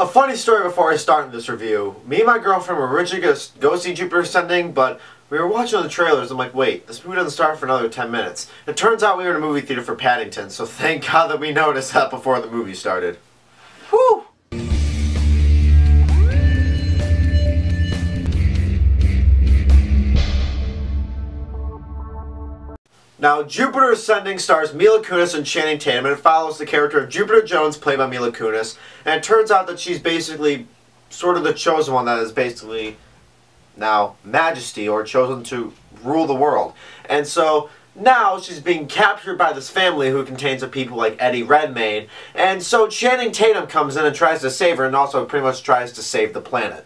funny story before I start this review. Me and my girlfriend were originally going to go see Jupiter Ascending, but we were watching the trailers. I'm like, wait, this movie doesn't start for another 10 minutes. It turns out we were in a movie theater for Paddington, so thank God that we noticed that before the movie started. Whew! Now, Jupiter Ascending stars Mila Kunis and Channing Tatum, and it follows the character of Jupiter Jones, played by Mila Kunis. And it turns out that she's basically sort of the chosen one that is basically now Majesty, or chosen to rule the world. And so now she's being captured by this family who contains of people like Redmayne. And so Channing Tatum comes in and tries to save her, and also pretty much tries to save the planet.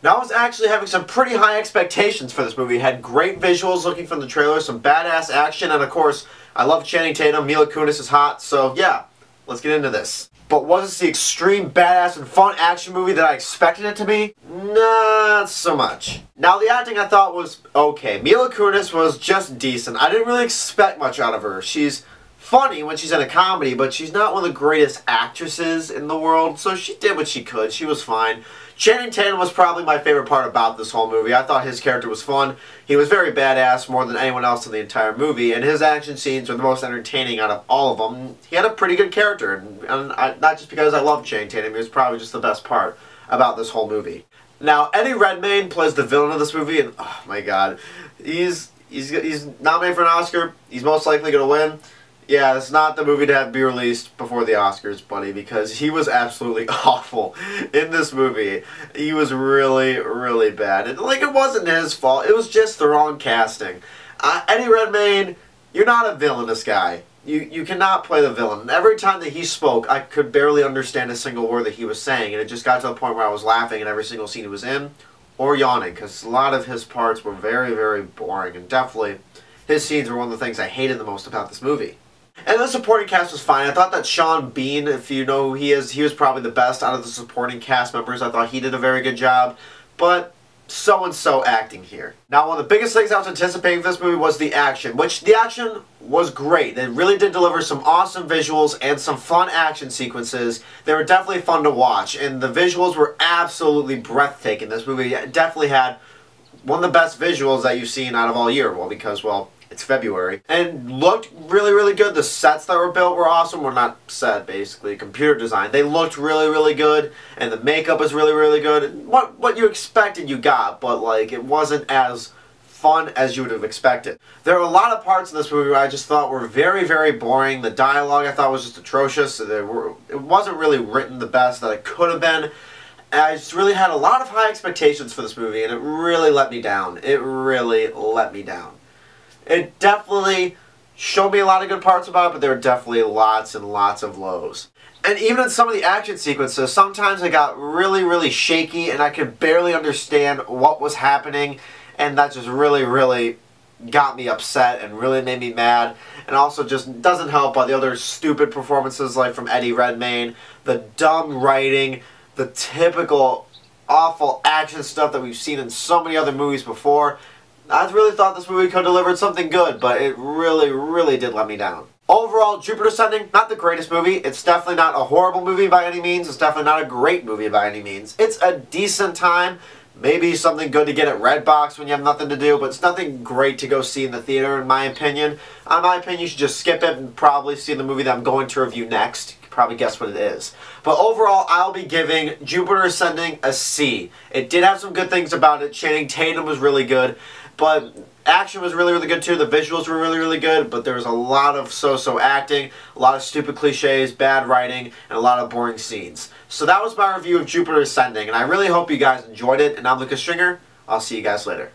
Now, I was actually having some pretty high expectations for this movie. It had great visuals looking from the trailer, some badass action, and of course, I love Channing Tatum. Mila Kunis is hot, so yeah, let's get into this. But was this the extreme badass and fun action movie that I expected it to be? Not so much. Now, the acting I thought was okay. Mila Kunis was just decent. I didn't really expect much out of her. She's funny when she's in a comedy, but she's not one of the greatest actresses in the world, so she did what she could. She was fine. Channing Tatum was probably my favorite part about this whole movie. I thought his character was fun. He was very badass, more than anyone else in the entire movie, and his action scenes were the most entertaining out of all of them. He had a pretty good character, and not just because I love Channing Tatum, he was probably just the best part about this whole movie. Now, Redmayne plays the villain of this movie, and oh my god, he's nominated for an Oscar. He's most likely going to win. Yeah, it's not the movie to have be released before the Oscars, buddy, because he was absolutely awful in this movie. He was really, really bad. And, like, it wasn't his fault. It was just the wrong casting. Redmayne, you're not a villainous guy. You cannot play the villain. Every time that he spoke, I could barely understand a single word that he was saying, and it just got to the point where I was laughing at every single scene he was in, or yawning, because a lot of his parts were very, very boring, and definitely his scenes were one of the things I hated the most about this movie. And the supporting cast was fine. I thought that Sean Bean, if you know who he is, he was probably the best out of the supporting cast members. I thought he did a very good job, but so-and-so acting here. Now, one of the biggest things I was anticipating for this movie was the action, which the action was great. They really did deliver some awesome visuals and some fun action sequences. They were definitely fun to watch, and the visuals were absolutely breathtaking. This movie definitely had one of the best visuals that you've seen out of all year. Well, because, well, it's February. And looked really, really good. The sets that were built were awesome. Well, not set, basically. Computer design. They looked really, really good. And the makeup was really, really good. What you expected you got. But, like, it wasn't as fun as you would have expected. There were a lot of parts in this movie where I just thought were very, very boring. The dialogue I thought was just atrocious. It wasn't really written the best that it could have been. And I just really had a lot of high expectations for this movie. And it really let me down. It really let me down. It definitely showed me a lot of good parts about it, but there were definitely lots and lots of lows. And even in some of the action sequences, sometimes it got really, really shaky, and I could barely understand what was happening, and that just really, really got me upset and really made me mad. And also just doesn't help by the other stupid performances, like from Redmayne, the dumb writing, the typical awful action stuff that we've seen in so many other movies before. I really thought this movie could have delivered something good, but it really, really did let me down. Overall, Jupiter Ascending, not the greatest movie. It's definitely not a horrible movie by any means. It's definitely not a great movie by any means. It's a decent time. Maybe something good to get at Redbox when you have nothing to do, but it's nothing great to go see in the theater, in my opinion. In my opinion, you should just skip it and probably see the movie that I'm going to review next. You can probably guess what it is. But overall, I'll be giving Jupiter Ascending a C. It did have some good things about it. Channing Tatum was really good. But action was really, really good too. The visuals were really, really good. But there was a lot of so-so acting, a lot of stupid cliches, bad writing, and a lot of boring scenes. So that was my review of Jupiter Ascending. And I really hope you guys enjoyed it. And I'm Lucas Stringer. I'll see you guys later.